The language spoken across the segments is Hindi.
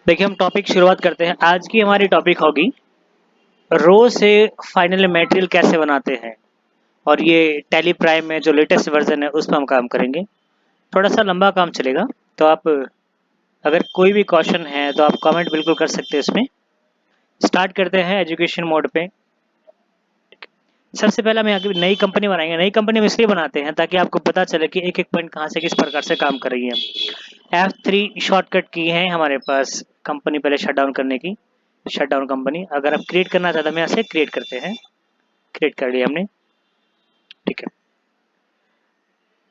देखिए हम टॉपिक शुरुआत करते हैं। आज की हमारी टॉपिक होगी रो से फाइनल मटेरियल कैसे बनाते हैं। और ये टैली प्राइम में जो लेटेस्ट वर्जन है उस पर हम काम करेंगे। थोड़ा सा लंबा काम चलेगा, तो आप अगर कोई भी क्वेश्चन है तो आप कमेंट बिल्कुल कर सकते हैं इसमें। स्टार्ट करते हैं एजुकेशन मोड पे। सबसे पहले हम यहाँ की नई कंपनी बनाएंगे। नई कंपनी हम इसलिए बनाते हैं ताकि आपको पता चले कि एक एक पॉइंट कहाँ से किस प्रकार से काम कर रही है। F3 शॉर्टकट की है हमारे पास कंपनी पहले शट डाउन करने की। शट डाउन कंपनी अगर आप क्रिएट करना चाहते हैं, हम यहाँ से क्रिएट करते हैं। क्रिएट कर लिया हमने, ठीक है।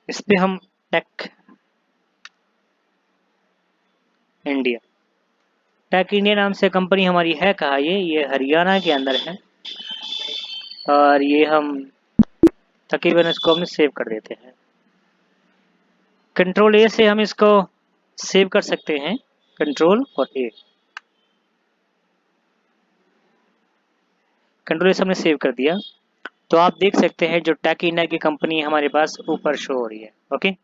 इस पे हम टेक इंडिया, टेक इंडिया नाम से कंपनी हमारी है कहाँ, ये हरियाणा के अंदर है। और ये हम तकरीबन इसको हमने सेव कर देते हैं। कंट्रोल ए से हम इसको सेव कर सकते हैं। कंट्रोल और ए, कंट्रोल ए से हमने सेव कर दिया। तो आप देख सकते हैं जो टेक इंडिया की कंपनी हमारे पास ऊपर शो हो रही है। ओके,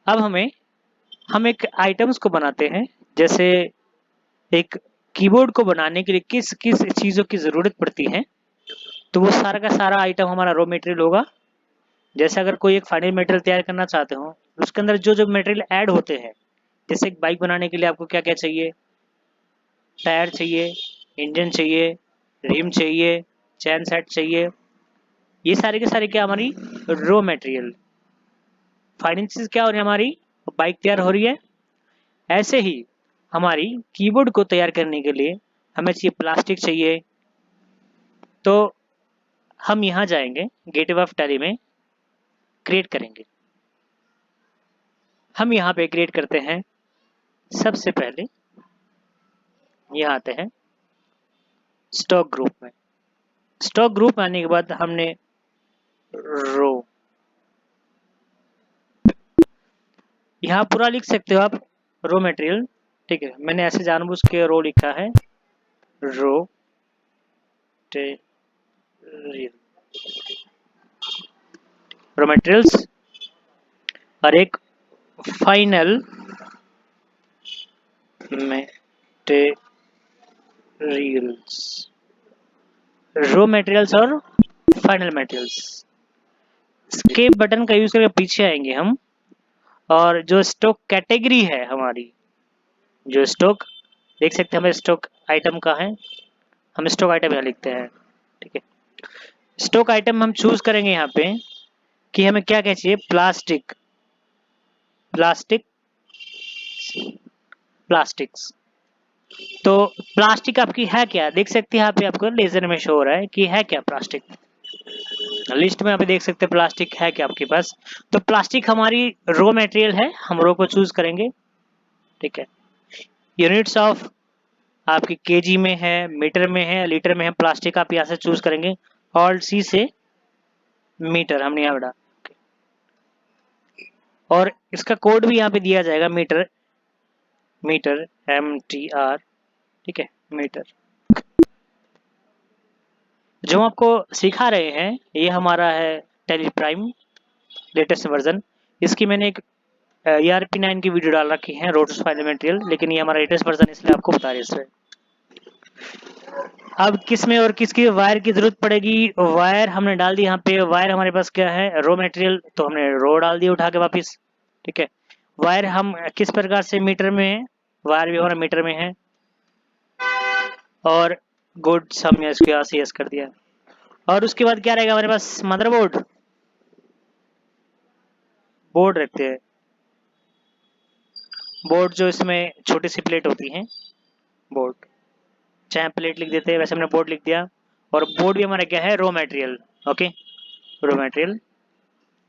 अब हम एक आइटम्स को बनाते हैं। जैसे एक कीबोर्ड को बनाने के लिए किस किस चीज़ों की ज़रूरत पड़ती है, तो वो सारा का सारा आइटम हमारा रॉ मटेरियल होगा। जैसे अगर कोई एक फाइनल मटेरियल तैयार करना चाहते हो, उसके अंदर जो जो मटेरियल ऐड होते हैं, जैसे एक बाइक बनाने के लिए आपको क्या क्या चाहिए, टायर चाहिए, इंजन चाहिए, रिम चाहिए, चैन सेट चाहिए। ये सारे के सारे क्या हमारी रॉ मटेरियल। फाइनल चीज़ क्या हो रही है हमारी, बाइक तैयार हो रही है। ऐसे ही हमारी कीबोर्ड को तैयार करने के लिए हमें चाहिए प्लास्टिक चाहिए। तो हम यहाँ जाएंगे गेटवे ऑफ टैली में, क्रिएट करेंगे। हम यहाँ पे क्रिएट करते हैं। सबसे पहले यहाँ आते हैं स्टॉक ग्रुप में। स्टॉक ग्रुप में आने के बाद हमने रो, यहाँ पूरा लिख सकते हो आप, रो मटेरियल। ठीक है, मैंने ऐसे जानबूझ के रो लिखा है, रो मटेरियल, रो मटेरियल्स। और एक फाइनल मटेरियल्स, रो मटेरियल्स और फाइनल मटेरियल्स। स्केप बटन का यूज करके पीछे आएंगे हम, और जो स्टॉक कैटेगरी है हमारी, जो स्टॉक देख सकते हैं हमें स्टॉक आइटम का है, हम स्टॉक आइटम यहाँ लिखते हैं। ठीक है, स्टॉक आइटम हम चूज करेंगे यहाँ पे कि हमें क्या क्या चाहिए। Plastic, plastic, plastics. तो प्लास्टिक आपकी है क्या, देख सकते हैं यहाँ पे आपको लेजर में शो हो रहा है कि है क्या प्लास्टिक। लिस्ट में आप देख सकते हैं प्लास्टिक है क्या आपके पास। तो प्लास्टिक हमारी रो मटेरियल है, हम रो को चूज करेंगे। ठीक है, यूनिट्स ऑफ आपकी केजी में है, मीटर में है, लीटर में है, प्लास्टिक आप यहाँ से चूज करेंगे। ऑल्ट सी से मीटर हमने यहाँ बढ़ा, और इसका कोड भी यहाँ पे दिया जाएगा, मीटर, मीटर MTR। ठीक है, मीटर। जो हम आपको सिखा रहे हैं ये हमारा है टेली प्राइम लेटेस्ट वर्जन। इसकी मैंने एक ERP9 की वीडियो डाल रखी है, रोड फाइनल मटेरियल, लेकिन ये हमारा लेटेस्ट वर्जन इसलिए आपको बता रहे हैं इसमें। अब किस में और किसकी वायर की जरूरत पड़ेगी, वायर हमने डाल दी यहाँ पे। वायर हमारे पास क्या है, रो मटेरियल, तो हमने रो डाल दी उठा के वापस। ठीक है, वायर हम किस प्रकार से, मीटर में है, वायर भी हमारा मीटर में है। और गुड्स हमने इसके यहाँ से यस कर दिया। और उसके बाद क्या रहेगा हमारे पास, मदरबोर्ड, बोर्ड रखते हैं। बोर्ड जो इसमें छोटी सी प्लेट होती है, बोर्ड, चाहे प्लेट लिख देते हैं, वैसे हमने बोर्ड लिख दिया। और बोर्ड भी हमारा क्या है, raw material. Okay, raw material.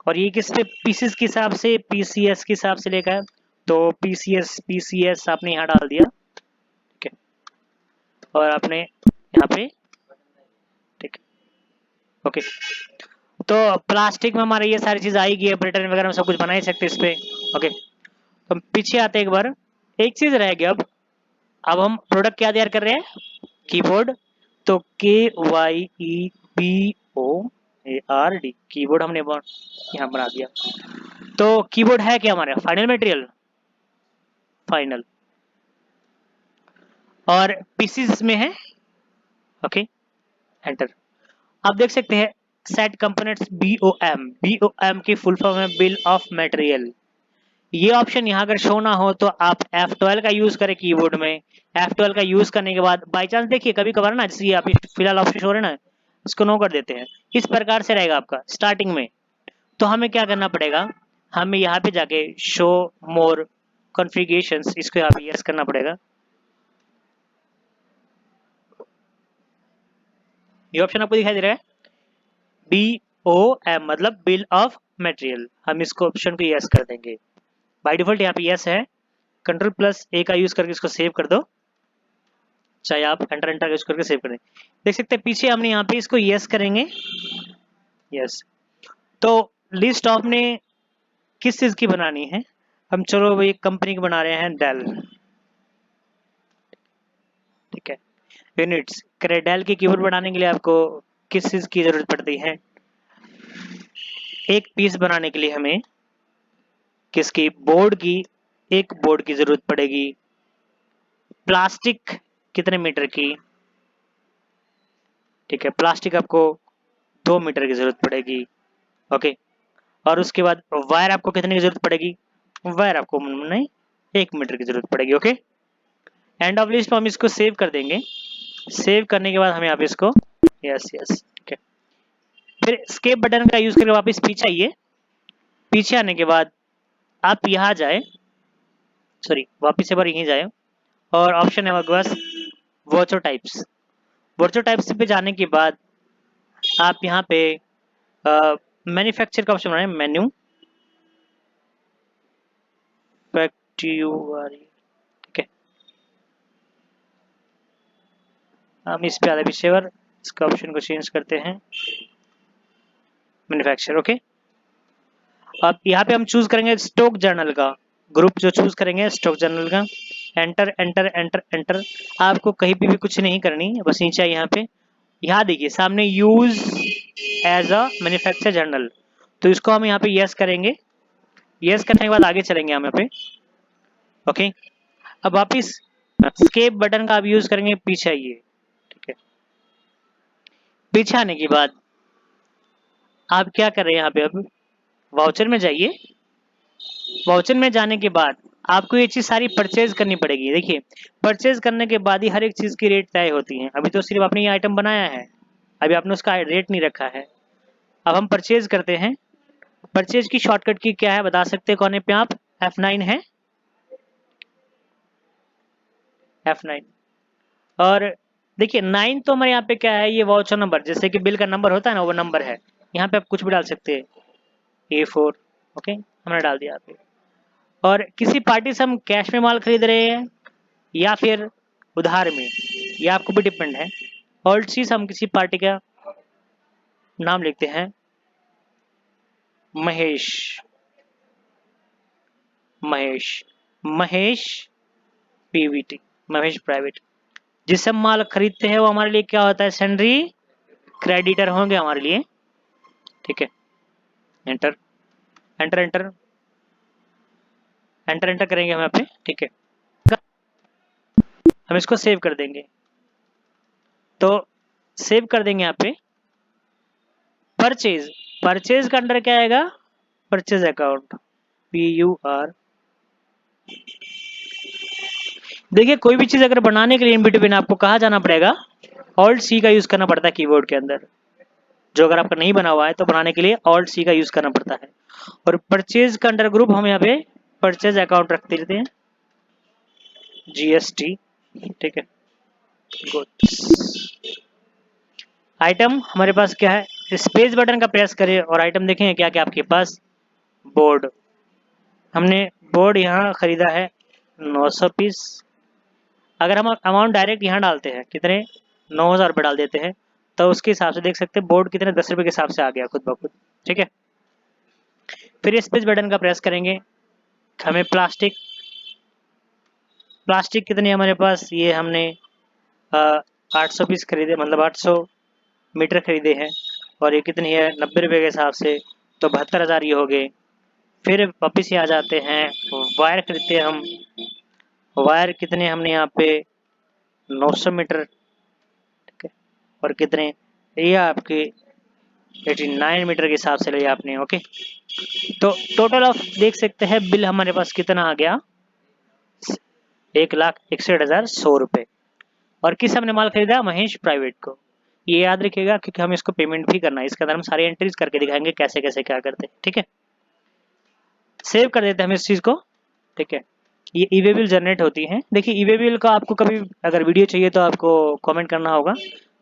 और ये किस पे, पीसीस के हिसाब से, पीसीएस के हिसाब से लेकर है, तो पीसीएस, पीसीएस आपने यहाँ डाल दिया। ठीक है, और आपने यहाँ पे, ठीक है, ओके। तो प्लास्टिक में हमारा ये सारी चीज आएगी, अब रिटर्न वगैरह में सब कुछ बना ही सकते हैं इस पे। ओके, तो हम पीछे आते हैं एक बार। एक चीज रह गया अब हम प्रोडक्ट क्या तैयार कर रहे हैं, कीबोर्ड। तो KYEBOARD, कीबोर्ड हमने यहाँ बना दिया। तो कीबोर्ड है क्या हमारा, फाइनल मटेरियल, फाइनल। और पीसीस में है। Okay, enter. आप देख सकते हैं सेट कंपोनेंट्स BOM, BOM की फुल फॉर्म है बिल ऑफ मटेरियल। ये ऑप्शन यहाँ अगर शो ना हो तो आप F12 का यूज करें कीबोर्ड में। F12 का यूज करने के बाद बाई चांस देखिए कभी कभार ना, जैसे ये आप फिलहाल ऑप्शन शो हो रहे हैं ना, इसको नो कर देते हैं। इस प्रकार से रहेगा आपका स्टार्टिंग में। तो हमें क्या करना पड़ेगा, हमें यहाँ पे जाके शो मोर कॉन्फ़िगरेशंस, इसको यहाँ पे यस करना पड़ेगा। ये ऑप्शन आपको दिखाई दे रहा है BOM मतलब बिल ऑफ मटेरियल। हम इसको ऑप्शन को यस कर देंगे। बाय डिफॉल्ट यहाँ पे यस है। Ctrl+A का यूज करके इसको सेव कर दो, चाहे आप एंटर एंटर यूज करके सेव करें। देख सकते हैं पीछे हमने यहाँ पे इसको यस करेंगे, यस। तो लिस्ट आपने किस चीज की बनानी है, हम चलो भाई कंपनी की बना रहे हैं डेल, ठीक है। यूनिट्स डेल की कीबोर्ड बनाने के लिए आपको किस चीज की जरूरत पड़ती है, एक पीस बनाने के लिए हमें किसकी, बोर्ड की, एक बोर्ड की जरूरत पड़ेगी। प्लास्टिक कितने मीटर की, ठीक है, प्लास्टिक आपको 2 मीटर की जरूरत पड़ेगी। ओके, और उसके बाद वायर आपको कितने की जरूरत पड़ेगी, वायर आपको नहीं 1 मीटर की जरूरत पड़ेगी। ओके, एंड ऑफ लिस्ट में हम इसको सेव कर देंगे। सेव करने के बाद हम यहाँ पे इसको यस यस, ठीक है। फिर एस्केप बटन का यूज करके वापस पीछे आइए। पीछे आने के बाद आप यहाँ जाए, सॉरी वापस से बार यहीं जाए, और ऑप्शन है आपके पास वर्चो टाइप्स। वर्चो टाइप्स पे जाने के बाद आप यहाँ पे मैन्युफैक्चर का ऑप्शन बनाए, मेन्यू फैक्ट्री, ठीक है। हम इस पे आधे पीछे बार इसका ऑप्शन को चेंज करते हैं, मैन्युफैक्चर। ओके, अब यहाँ पे हम चूज करेंगे स्टॉक जर्नल का ग्रुप, जो चूज करेंगे स्टॉक जर्नल का। Enter enter enter enter. आपको कहीं पे भी कुछ नहीं करनी, बस नीचे यहाँ पे, यहाँ देखिए सामने use as a manufacture journal, तो इसको हम यहाँ पे यस करेंगे। यस करने के बाद आगे चलेंगे हम यहाँ पे। ओके, अब वापिस एस्केप बटन का आप यूज करेंगे, पीछे आइए, ठीक है। पीछे आने के बाद आप क्या कर रहे हैं, यहाँ पे अब वाउचर में जाइए। वाउचर में जाने के बाद आपको ये चीज सारी परचेज करनी पड़ेगी। देखिए परचेज करने के बाद ही हर एक चीज की रेट तय होती है। अभी तो सिर्फ आपने ये आइटम बनाया है, अभी आपने उसका रेट नहीं रखा है। अब हम परचेज करते हैं। परचेज की शॉर्टकट की क्या है बता सकते हैं कोने पे आप, F9 है, F9। और देखिए 9 तो हमारे यहाँ पे क्या है, ये वाउचर नंबर, जैसे कि बिल का नंबर होता है ना, वो नंबर है। यहाँ पे आप कुछ भी डाल सकते हैं, A4। ओके, हमने डाल दिया यहाँ पे। और किसी पार्टी से हम कैश में माल खरीद रहे हैं या फिर उधार में, ये आपको भी डिपेंड है। ऑल्ट चीज हम किसी पार्टी का नाम लिखते हैं, महेश, महेश, महेश PVT, महेश प्राइवेट। जिससे हम माल खरीदते हैं वो हमारे लिए क्या होता है, सेंड्री क्रेडिटर होंगे हमारे लिए, ठीक है। Enter enter enter enter enter करेंगे हम यहाँ पे, ठीक है। हम इसको सेव कर देंगे। तो सेव कर देंगे यहाँ पे। परचेज, परचेज का अंडर क्या आएगा, परचेज अकाउंट, PUR। देखिए कोई भी चीज अगर बनाने के लिए इन बिटवीन आपको कहाँ जाना पड़ेगा, Alt+C का यूज करना पड़ता है कीबोर्ड के अंदर। जो अगर आपका नहीं बना हुआ है तो बनाने के लिए Alt+C का यूज करना पड़ता है। और परचेज का अंडर ग्रुप हम यहाँ पे परचेज अकाउंट रख देते हैं, GST, ठीक है। गुड्स, आइटम हमारे पास क्या है, स्पेस बटन का प्रेस करें और आइटम देखें क्या क्या आपके पास, बोर्ड। हमने बोर्ड यहाँ खरीदा है 900 पीस। अगर हम अमाउंट डायरेक्ट यहाँ डालते हैं, कितने 9,000 रुपये डाल देते हैं, तो उसके हिसाब से देख सकते हैं बोर्ड कितने 10 रुपये के हिसाब से आ गया खुद ब खुद, ठीक है। फिर स्पेस बटन का प्रेस करेंगे। हमें प्लास्टिक, प्लास्टिक कितनी हमारे पास, ये हमने 800 पीस खरीदे, मतलब 800 मीटर खरीदे हैं। और ये कितनी है 90 रुपये के हिसाब से, तो 72,000 ये हो गए। फिर वापिस ही आ जाते हैं, वायर खरीदते हैं हम। वायर कितने हमने यहाँ पे 900 मीटर, ठीक है, और कितने, ये आपके 89 मीटर के हिसाब से लिया आपने। ओके, तो टोटल ऑफ देख सकते हैं बिल हमारे पास कितना आ गया, 1,61,100 रुपये। और किस हमने माल खरीदा, महेश प्राइवेट को। ये याद रखिएगा क्योंकि हम इसको पेमेंट भी करना है, इसके अंदर हम सारी एंट्रीज करके दिखाएंगे कैसे कैसे क्या करते हैं, ठीक है। सेव कर देते हैं हम इस चीज को, ठीक है। ये ईवे बिल जनरेट होती है। देखिए ईवे बिल का आपको कभी अगर वीडियो चाहिए तो आपको कमेंट करना होगा,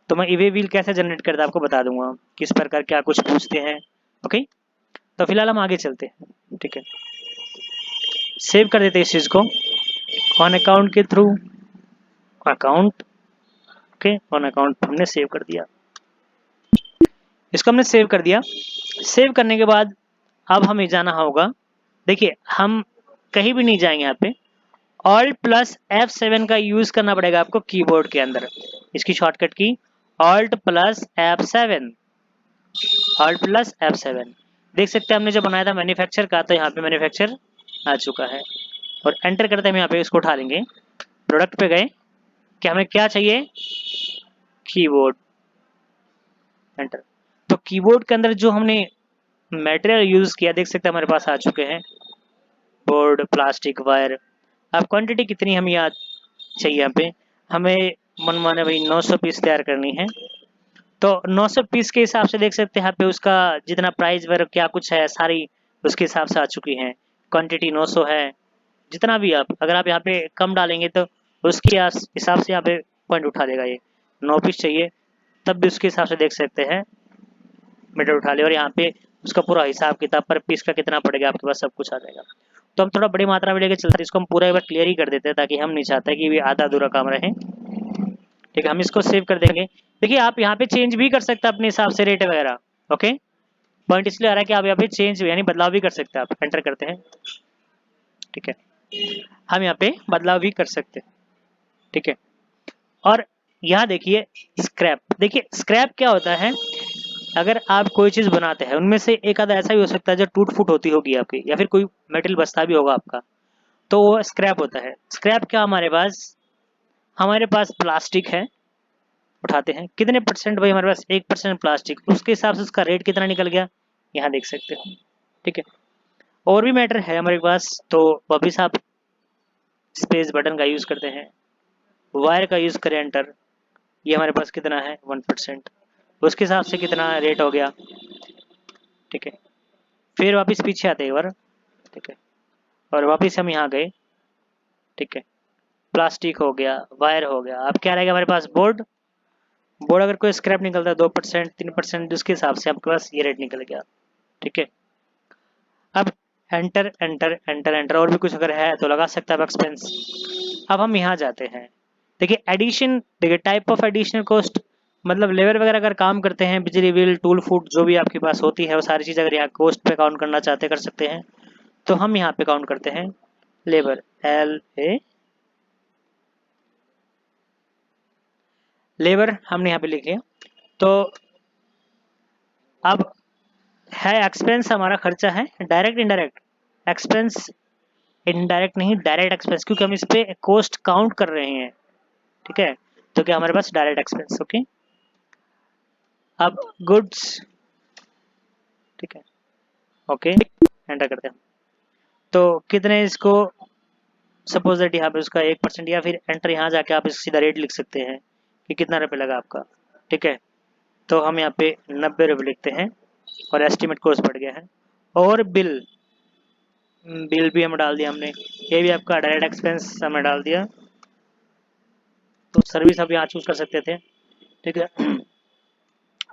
तो मैं ईवे बिल कैसे जनरेट करता आपको बता दूंगा, किस प्रकार क्या कुछ पूछते हैं। ओके, तो फिलहाल हम आगे चलते हैं, ठीक है। सेव कर देते हैं इस चीज को ऑन अकाउंट के through, account, okay, on account हमने सेव कर दिया, इसको हमने सेव कर दिया। सेव करने के बाद अब हमें जाना होगा, देखिए हम कहीं भी नहीं जाएंगे, यहाँ पे Alt प्लस F7 का यूज करना पड़ेगा आपको कीबोर्ड के अंदर। इसकी शॉर्टकट की Alt plus F7, Alt plus F7। देख सकते हैं हमने जो बनाया था मैन्युफैक्चर का, तो यहाँ पे मैन्युफैक्चर आ चुका है, और एंटर करते हैं हम यहाँ पे इसको उठा लेंगे। प्रोडक्ट पे गए कि हमें क्या चाहिए, कीबोर्ड, एंटर। तो कीबोर्ड के अंदर जो हमने मटेरियल यूज किया देख सकते हैं हमारे पास आ चुके हैं, बोर्ड, प्लास्टिक, वायर। अब क्वांटिटी कितनी हमें याद चाहिए, यहाँ पे हमें मनमाने भाई 900 पीस तैयार करनी है। तो 900 पीस के हिसाब से देख सकते हैं यहाँ पे उसका जितना प्राइस वगैरह क्या कुछ है सारी उसके हिसाब से आ चुकी है। क्वांटिटी 900 है, जितना भी आप अगर आप यहाँ पे कम डालेंगे तो उसके हिसाब से यहाँ पे पॉइंट उठा देगा। ये 9 पीस चाहिए तब भी उसके हिसाब से देख सकते हैं मीटर उठा ले, और यहाँ पे उसका पूरा हिसाब किताब पर पीस का कितना पड़ेगा आपके पास सब कुछ आ जाएगा। तो हम थोड़ा बड़ी मात्रा में लेके चलते हैं, इसको हम पूरा एक बार क्लियर ही कर देते हैं ताकि हम नहीं चाहते कि ये आधा अधूरा काम रहे, ठीक है। हम इसको सेव कर देंगे। देखिए आप यहाँ पे चेंज भी कर सकते हैं अपने हिसाब से रेट वगैरह। ओके, पॉइंट इसलिए आ रहा है कि आप यहाँ पे चेंज यानी बदलाव भी कर सकते हैं। आप एंटर करते हैं, ठीक है, हम यहाँ पे बदलाव भी कर सकते हैं, ठीक है। और यहाँ देखिए स्क्रैप, देखिए स्क्रैप क्या होता है, अगर आप कोई चीज बनाते हैं उनमें से एक आधा ऐसा भी हो सकता है जो टूट फूट होती होगी आपकी, या फिर कोई मेटल बचता भी होगा आपका, तो वो स्क्रैप होता है। स्क्रैप क्या हमारे पास प्लास्टिक है, उठाते हैं कितने परसेंट भाई, हमारे पास 1% प्लास्टिक, उसके हिसाब से उसका रेट कितना निकल गया यहाँ देख सकते हो, ठीक है। और भी मैटर है हमारे पास, तो वापिस आप स्पेस बटन का यूज करते हैं, वायर का यूज करें, एंटर। ये हमारे पास कितना है 1%, उसके हिसाब से कितना रेट हो गया, ठीक है। फिर वापस पीछे आते हैं एक बार, ठीक है, और वापस हम यहाँ गए, ठीक है। प्लास्टिक हो गया, वायर हो गया, अब क्या रहेगा हमारे पास, बोर्ड। बोर्ड अगर कोई स्क्रैप निकलता है 2% 3%, उसके हिसाब से आपके पास ये रेट निकल गया, ठीक है। अब एंटर एंटर एंटर एंटर, और भी कुछ अगर है तो लगा सकता है एक्सपेंस। अब हम यहाँ जाते हैं, देखिए एडिशन, देखिए टाइप ऑफ एडिशनल कॉस्ट, मतलब लेबर वगैरह अगर काम करते हैं, बिजली बिल, टूल फूड जो भी आपके पास होती है वो सारी चीज़ अगर यहाँ कॉस्ट पे काउंट करना चाहते कर सकते हैं। तो हम यहाँ पे काउंट करते हैं लेबर, LA, लेबर हमने यहाँ पे लिखे। तो अब है एक्सपेंस, हमारा खर्चा है डायरेक्ट इनडायरेक्ट, एक्सपेंस इनडायरेक्ट नहीं डायरेक्ट एक्सपेंस, क्योंकि हम इस पे कॉस्ट काउंट कर रहे हैं, ठीक है। तो क्या हमारे पास डायरेक्ट एक्सपेंस, ओके। अब गुड्स, ठीक है, ओके, एंटर करते हैं। तो कितने इसको, सपोज दैट यहाँ पे उसका 1%, या फिर एंटर यहाँ जाके आप सीधा रेट लिख सकते हैं कि कितना रुपये लगा आपका, ठीक है। तो हम यहाँ पे 90 रुपये लिखते हैं, और एस्टिमेट कॉस्ट बढ़ गया है। और बिल, बिल भी हम डाल दिया हमने, ये भी आपका डायरेक्ट एक्सपेंस हमने डाल दिया। तो सर्विस आप यहाँ चूज कर सकते थे, ठीक है।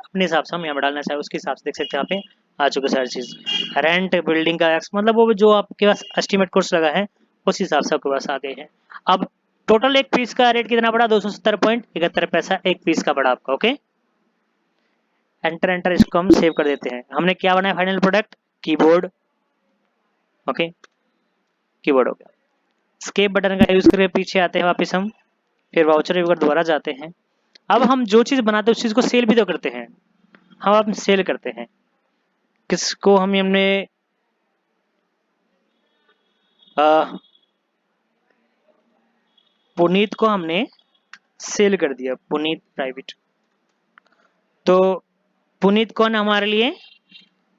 अपने हिसाब से हम यहाँ पे डालना चाहे उसके हिसाब से देख सकते हैं यहाँ पे आ चुके सारी चीज। रेंट, बिल्डिंग का एक्स, मतलब वो जो आपके पास एस्टिमेट कोर्स लगा है उस हिसाब से आपके पास आ गए हैं। अब टोटल एक पीस का रेट कितना पड़ा, 270.71 एक पीस का पड़ा आपका, ओके। एंटर एंटर, इसको हम सेव कर देते हैं। हमने क्या बनाया final product, keyboard, okay, keyboard हो गया। स्केप बटन का यूज करके पीछे आते हैं वापस हम, फिर वाउचर रिव्यू दोबारा जाते हैं। अब हम जो चीज बनाते हैं उस चीज को सेल भी तो करते हैं, हम अब सेल करते हैं। किसको हमने पुनीत को हमने सेल कर दिया पुनीत प्राइवेट। तो पुनीत कौन हमारे लिए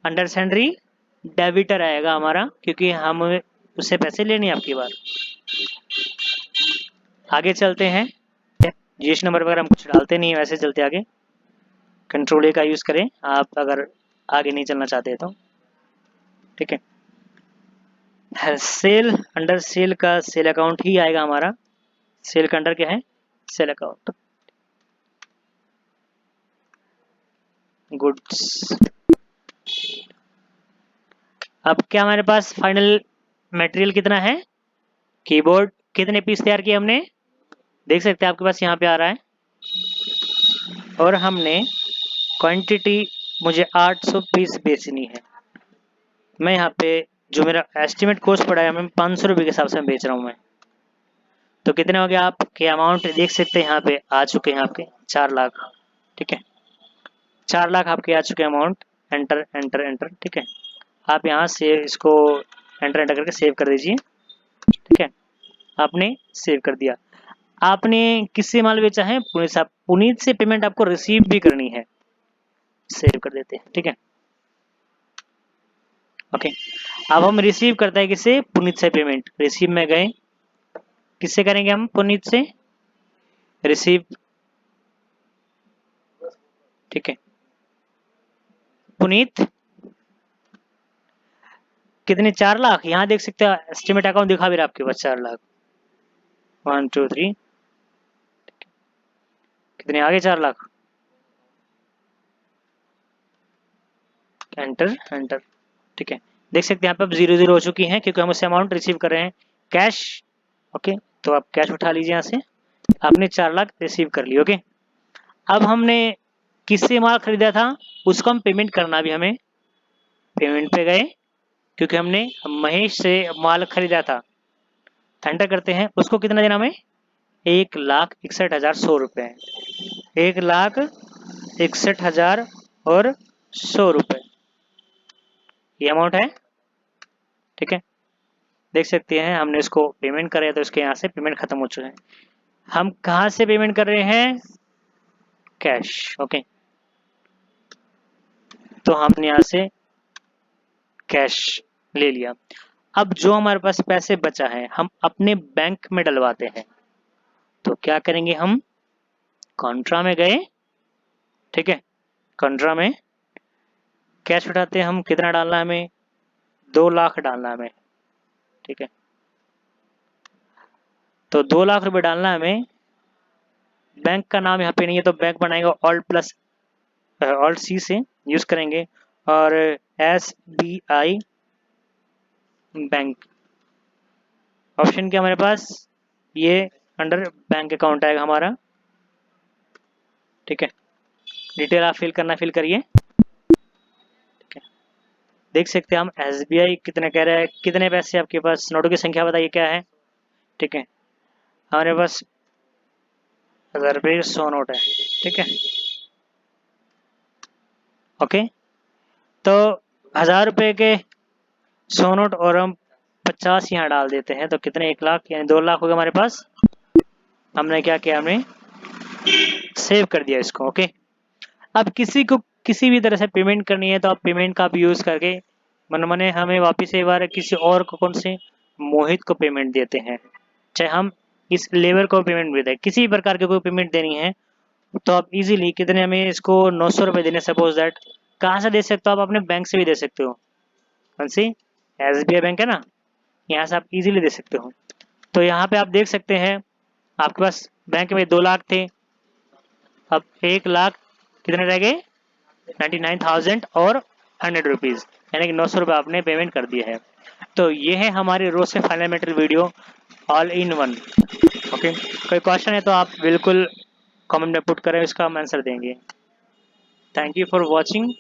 अंडर सैलरी डेबिटर आएगा हमारा, क्योंकि हम उससे पैसे लेने आपकी बार। आगे चलते हैं, जीएसटी नंबर वगैरह हम कुछ डालते नहीं है, वैसे चलते आगे। कंट्रोल ए का यूज करें आप अगर आगे नहीं चलना चाहते तो, ठीक है। सेल, अंडर सेल का सेल अकाउंट ही आएगा हमारा। सेल का अंडर क्या है, सेल अकाउंट, गुड्स। अब क्या हमारे पास फाइनल मटेरियल कितना है, कीबोर्ड कितने पीस तैयार किए हमने, देख सकते हैं आपके पास यहाँ पे आ रहा है। और हमने क्वांटिटी, मुझे 800 पीस बेचनी है। मैं यहाँ पे जो मेरा एस्टिमेट कॉस्ट पड़ा है, मैं 500 रुपये के हिसाब से बेच रहा हूँ मैं। तो कितने हो गए आपके अमाउंट देख सकते हैं यहाँ पे आ चुके हैं आपके 4 लाख, ठीक है। 4 लाख आपके आ चुके हैं अमाउंट। एंटर एंटर एंटर, ठीक है। आप यहाँ से इसको एंटर एंटर करके सेव कर दीजिए, ठीक है। आपने सेव कर दिया। आपने किससे माल बेचा है, पुनीत साहब, पुनीत से पेमेंट आपको रिसीव भी करनी है, सेव कर देते हैं, ठीक है। ओके, अब हम रिसीव करते हैं किससे, पुनीत से पेमेंट। रिसीव में गए, किससे करेंगे हम, पुनीत से रिसीव, ठीक है। पुनीत कितने, 4 लाख, यहाँ देख सकते हैं एस्टिमेट अकाउंट दिखा भी रहा है आपके पास 4 लाख। 1 2 3, कितने आगे 4 लाख, एंटर एंटर, ठीक है। देख सकते हैं यहाँ पे अब 0 हो चुकी हैं, क्योंकि हम उससे अमाउंट रिसीव कर रहे हैं कैश। ओके, तो आप कैश उठा लीजिए यहाँ से, आपने 4 लाख रिसीव कर ली। ओके, अब हमने किससे माल खरीदा था, उसको हम पेमेंट करना भी, हमें पेमेंट पे गए, क्योंकि हमने महेश से माल खरीदा था। एंटर करते हैं, उसको कितना देना हमें, 1,61,100 रुपये, 1,61,100 रुपये ये अमाउंट है, ठीक है। देख सकते हैं हमने इसको पेमेंट करे तो इसके यहाँ से पेमेंट खत्म हो चुका है। हम कहाँ से पेमेंट कर रहे हैं, कैश। ओके, तो हमने यहाँ से कैश ले लिया। अब जो हमारे पास पैसे बचा है हम अपने बैंक में डलवाते हैं। तो क्या करेंगे, हम कॉन्ट्रा में गए, ठीक है। कॉन्ट्रा में कैश उठाते हैं हम, कितना डालना है हमें, 2 लाख डालना है हमें, ठीक है। तो 2 लाख रुपए डालना है हमें। बैंक का नाम यहाँ पे नहीं है तो बैंक बनाएगा ऑल्ट सी से यूज करेंगे, और SBI बैंक। ऑप्शन क्या हमारे पास, ये अंडर बैंक अकाउंट आएगा हमारा, ठीक है। डिटेल आप फिल करना फिल करिए, ठीक है। देख सकते हैं हम SBI कितने कह रहा है, कितने पैसे आपके पास, नोटों की संख्या बताइए क्या है, ठीक है। हमारे पास 1000 रुपये 100 नोट है, ठीक है। ओके, तो 1000 रुपये के 100 नोट और हम 50 यहाँ डाल देते हैं, तो कितने, 1 लाख, यानी 2 लाख हो गए हमारे पास। हमने क्या किया, हमने सेव कर दिया इसको। ओके, अब किसी को किसी भी तरह से पेमेंट करनी है तो आप पेमेंट का भी यूज करके मन मने हमें वापस एक बार किसी और को, कौन से, मोहित को पेमेंट देते हैं, चाहे हम इस लेबर को पेमेंट भी दें, किसी भी प्रकार की कोई पेमेंट देनी है तो आप इजीली कितने, हमें इसको 900 रुपये देने, सपोज दैट। कहाँ से दे सकते हो आप, अपने बैंक से भी दे सकते हो, कौन सी, SBI बैंक है ना, यहाँ से आप इजीली दे सकते हो। तो यहाँ पे आप देख सकते हैं आपके पास बैंक में 2 लाख थे, अब 1 लाख कितने रह गए, 99,000 और 100 रुपीज़, यानी कि 900 रुपये आपने पेमेंट कर दिया है। तो ये है हमारी रोज से final material video all in one. Okay, कोई क्वेश्चन है तो आप बिल्कुल कमेंट में पुट करें, इसका हम आंसर देंगे। Thank you for watching.